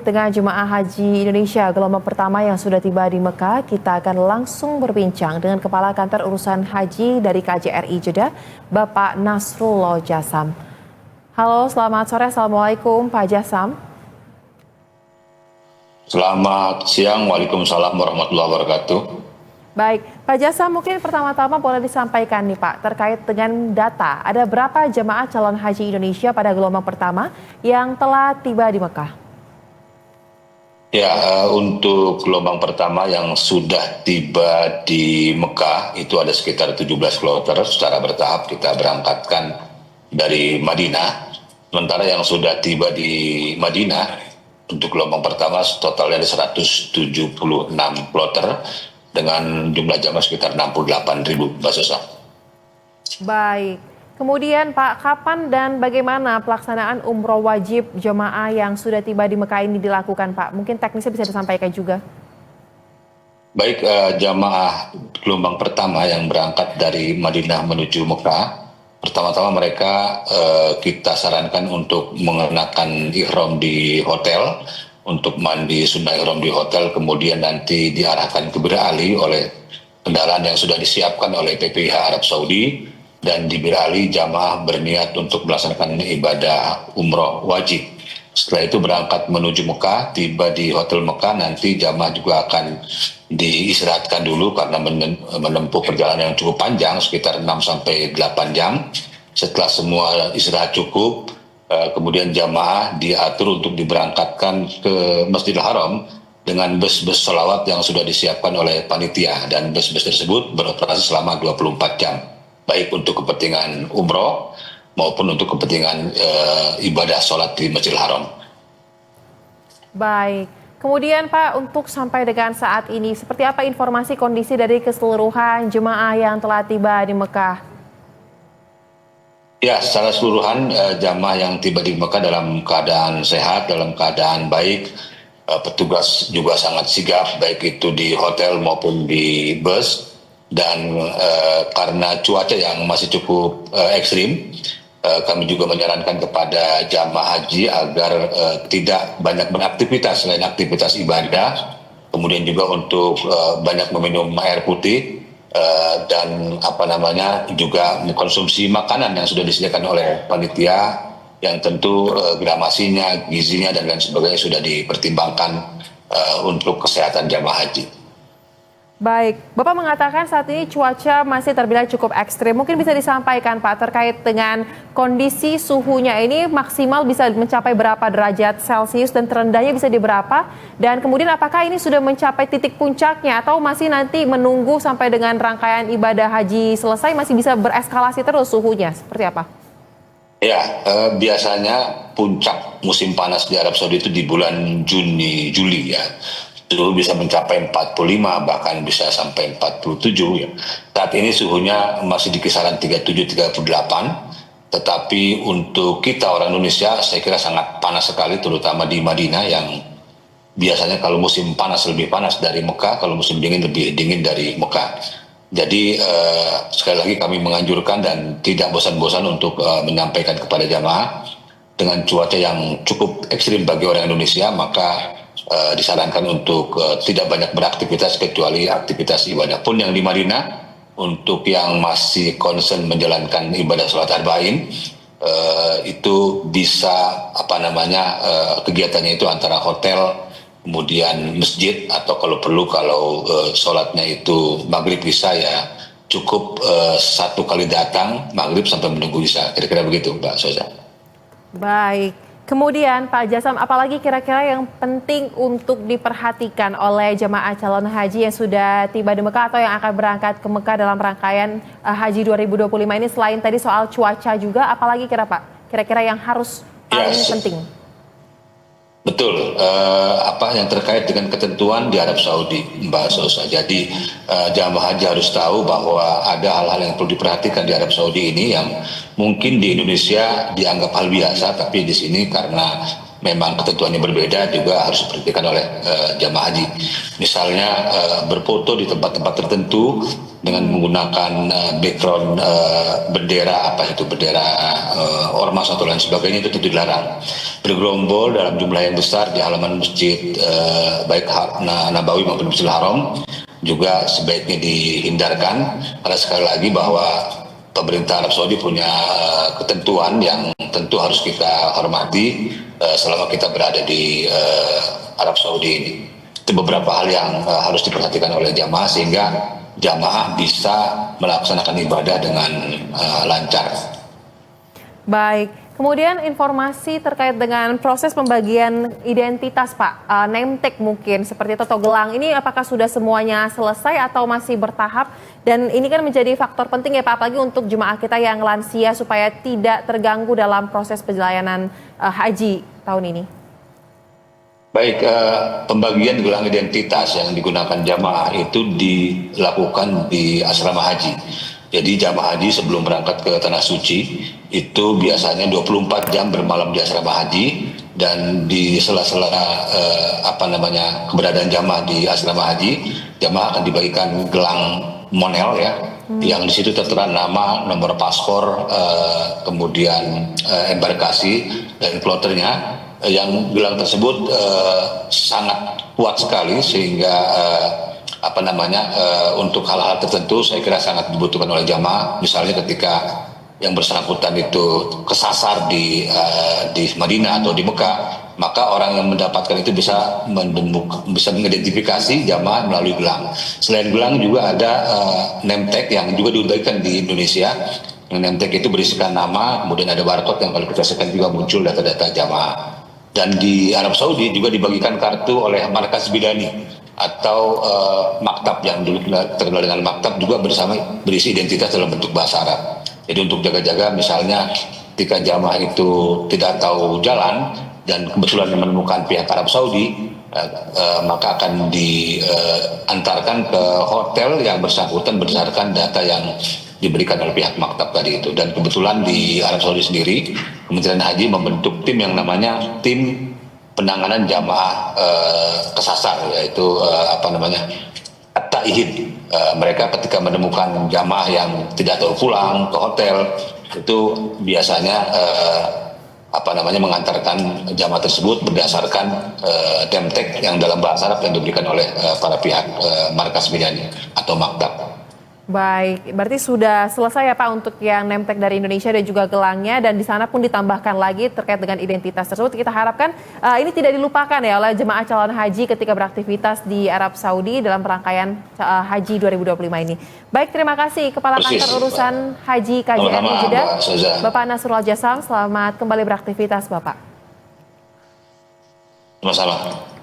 Dengan jemaah haji Indonesia gelombang pertama yang sudah tiba di Mekah, kita akan langsung berbincang dengan Kepala Kantor Urusan Haji dari KJRI Jeddah, Bapak Nasrullah Jasam. Halo, selamat sore. Assalamualaikum, Pak Jasam. Selamat siang, Waalaikumsalam warahmatullahi wabarakatuh. Baik, Pak Jasam, mungkin pertama-tama boleh disampaikan nih Pak, terkait dengan data. Ada berapa jemaah calon haji Indonesia pada gelombang pertama yang telah tiba di Mekah? Ya, untuk gelombang pertama yang sudah tiba di Mekah itu ada sekitar 17 kloter secara bertahap kita berangkatkan dari Madinah. Sementara yang sudah tiba di Madinah untuk gelombang pertama totalnya ada 176 kloter dengan jumlah jamaah sekitar 68.000, Mbak Sosa. Baik. Kemudian Pak, kapan dan bagaimana pelaksanaan umroh wajib jemaah yang sudah tiba di Mekah ini dilakukan Pak? Mungkin teknisnya bisa disampaikan juga. Baik, jamaah gelombang pertama yang berangkat dari Madinah menuju Mekah, pertama-tama mereka kita sarankan untuk mengenakan ihram di hotel, untuk mandi sunnah ihram di hotel, kemudian nanti diarahkan ke Bir Ali oleh kendaraan yang sudah disiapkan oleh PPIH Arab Saudi, dan di Bir Ali jamaah berniat untuk melaksanakan ibadah umroh wajib. Setelah itu berangkat menuju Mekah, tiba di Hotel Mekah, nanti jamaah juga akan diistirahatkan dulu karena menempuh perjalanan yang cukup panjang, sekitar 6-8 jam. Setelah semua istirahat cukup, kemudian jamaah diatur untuk diberangkatkan ke Masjidil Haram dengan bus-bus sholawat yang sudah disiapkan oleh panitia, dan bus-bus tersebut beroperasi selama 24 jam. Baik untuk kepentingan umroh maupun untuk kepentingan ibadah sholat di Masjidil Haram. Baik. Kemudian Pak, untuk sampai dengan saat ini, seperti apa informasi kondisi dari keseluruhan jemaah yang telah tiba di Mekah? Ya, secara keseluruhan jamaah yang tiba di Mekah dalam keadaan sehat, dalam keadaan baik. Petugas juga sangat sigap, baik itu di hotel maupun di bus. Dan karena cuaca yang masih cukup ekstrim, kami juga menyarankan kepada jamaah haji agar tidak banyak beraktivitas selain aktivitas ibadah, kemudian juga untuk banyak meminum air putih, dan juga mengkonsumsi makanan yang sudah disediakan oleh panitia, yang tentu gramasinya, gizinya dan lain sebagainya sudah dipertimbangkan untuk kesehatan jamaah haji. Baik, Bapak mengatakan saat ini cuaca masih terbilang cukup ekstrim. Mungkin bisa disampaikan Pak terkait dengan kondisi suhunya ini maksimal bisa mencapai berapa derajat Celcius dan terendahnya bisa di berapa? Dan kemudian apakah ini sudah mencapai titik puncaknya atau masih nanti menunggu sampai dengan rangkaian ibadah haji selesai masih bisa bereskalasi terus suhunya? Seperti apa? Ya, biasanya puncak musim panas di Arab Saudi itu di bulan Juni, Juli ya. Suhu bisa mencapai 45, bahkan bisa sampai 47 ya. Saat ini suhunya masih di kisaran 37-38, tetapi untuk kita orang Indonesia saya kira sangat panas sekali, terutama di Madinah yang biasanya kalau musim panas lebih panas dari Mekah, kalau musim dingin lebih dingin dari Mekah. Jadi sekali lagi kami menganjurkan dan tidak bosan-bosan untuk menyampaikan kepada jamaah, dengan cuaca yang cukup ekstrim bagi orang Indonesia, maka disarankan untuk tidak banyak beraktivitas kecuali aktivitas ibadah. Pun yang di Madinah, untuk yang masih concern menjalankan ibadah sholat arba'in, itu bisa kegiatannya itu antara hotel, kemudian masjid, atau kalau perlu kalau sholatnya itu maghrib bisa ya cukup satu kali datang maghrib sampai menunggu bisa. Kira-kira begitu Mbak Sosa. Baik. Kemudian Pak Jasam, apalagi kira-kira yang penting untuk diperhatikan oleh jemaah calon haji yang sudah tiba di Mekah atau yang akan berangkat ke Mekah dalam rangkaian haji 2025 ini, selain tadi soal cuaca juga, apalagi kira-kira yang harus paling penting? Betul, yang terkait dengan ketentuan di Arab Saudi, Mbak Sosa. Jadi jamaah haji harus tahu bahwa ada hal-hal yang perlu diperhatikan di Arab Saudi ini yang mungkin di Indonesia dianggap hal biasa, tapi di sini karena memang ketentuannya berbeda juga harus diperhatikan oleh jamaah haji. Misalnya berfoto di tempat-tempat tertentu dengan menggunakan background bendera, apa itu bendera ormas atau lain sebagainya, itu tentu dilarang. Bergerombol dalam jumlah yang besar di halaman masjid baik Nabawi maupun Masjidil Haram juga sebaiknya dihindarkan, karena sekali lagi bahwa pemerintah Arab Saudi punya ketentuan yang tentu harus kita hormati selama kita berada di Arab Saudi ini. Itu beberapa hal yang harus diperhatikan oleh jamaah sehingga jamaah bisa melaksanakan ibadah dengan lancar. Baik, kemudian informasi terkait dengan proses pembagian identitas Pak, name tag mungkin seperti itu atau gelang, ini apakah sudah semuanya selesai atau masih bertahap? Dan ini kan menjadi faktor penting ya Pak, apalagi untuk jemaah kita yang lansia supaya tidak terganggu dalam proses perjalanan haji tahun ini. Baik, pembagian gelang identitas yang digunakan jamaah itu dilakukan di asrama haji. Jadi jamaah haji sebelum berangkat ke Tanah Suci itu biasanya 24 jam bermalam di asrama haji, dan di sela-sela keberadaan jamaah di asrama haji, jamaah akan dibagikan gelang monel ya, yang di situ tertera nama, nomor paspor, kemudian embarkasi dan kloternya. Yang gelang tersebut sangat kuat sekali sehingga untuk hal-hal tertentu saya kira sangat dibutuhkan oleh jamaah. Misalnya ketika yang bersangkutan itu kesasar di Madinah atau di Mekah, maka orang yang mendapatkan itu bisa mengidentifikasi jamaah melalui gelang. Selain gelang juga ada name tag yang juga dibagikan di Indonesia. Name tag itu berisikan nama, kemudian ada barcode yang kalau kita scan juga muncul data-data jamaah. Dan di Arab Saudi juga dibagikan kartu oleh Markas Bidani atau maktab yang dulu terkenal dengan maktab, juga bersama berisi identitas dalam bentuk bahasa Arab. Jadi untuk jaga-jaga misalnya ketika jamaah itu tidak tahu jalan dan kebetulan menemukan pihak Arab Saudi, maka akan diantarkan ke hotel yang bersangkutan berdasarkan data yang diberikan oleh pihak maktab tadi itu. Dan kebetulan di Arab Saudi sendiri Kementerian Haji membentuk tim yang namanya tim penanganan jamaah kesasar, yaitu at-ta'ihid. Mereka ketika menemukan jamaah yang tidak tahu pulang ke hotel itu biasanya mengantarkan jamaah tersebut berdasarkan name tag yang dalam bahasa Arab yang diberikan oleh para pihak Markas Bidani atau maktab. Baik, berarti sudah selesai ya Pak untuk yang name tag dari Indonesia dan juga gelangnya, dan di sana pun ditambahkan lagi terkait dengan identitas tersebut. Kita harapkan ini tidak dilupakan ya oleh jemaah calon haji ketika beraktivitas di Arab Saudi dalam rangkaian haji 2025 ini. Baik, terima kasih Kepala Kantor Urusan Haji KJRI Jeddah, Bapak Nasrul Al-Jassam. Selamat kembali beraktivitas Bapak. Sama-sama.